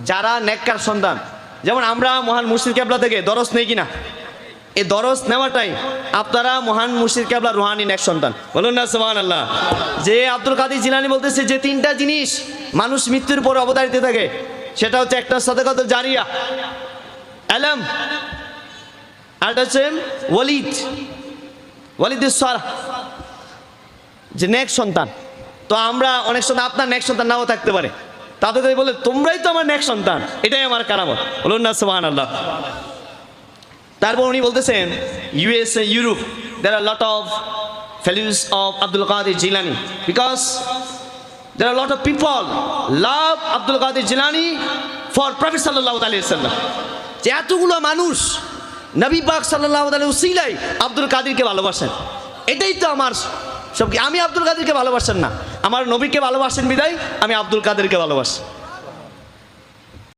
যারা নেককার সন্তান, যেমন আমরা মহান মুর্শিদ কেবলা থেকে দরস নেই কিনা, এই দরস নেওয়াটাই আপনারা মহান মুর্শিদ কেবলা রুহানি নেক সন্তান, বলুন না সুবহানাল্লাহ। যে আব্দুল কাদের জিলানী বলতেছে যে তিনটা জিনিস মানুষ মৃত্যুর পর অবতারিত থাকে, সেটা হচ্ছে একটা সাদাকাতুল জারিয়া, আলম, আর একটা হচ্ছে ওয়ালিদুস সালাহ, যে নেক সন্তান। তো আমরা অনেক সময় আপনার নেক সন্তান নাও থাকতে পারে, তাদের বলে তোমরাই তো আমার নেক সন্তান, এটাই আমার কারামত, বলুন না সুবহানাল্লাহ। তারপর উনি বলতেছেন USA, Europe, there are a lot of fellows of Abdul Qadir Jilani because there are a lot of people love Abdul Qadir Jilani for Prophet sallallahu alaihi wasallam। যে এতগুলো মানুষ নবী পাক সাল্লাল্লাহু আলাইহি ওয়াসাল্লাম আব্দুল কাদেরকে ভালোবাসেন, এটাই তো আমার সব। আমি আব্দুল কাদেরকে ভালোবাসেন না, আমার নবীকে ভালোবাসেন বিদায় আমি আব্দুল কাদেরকে ভালোবাসি।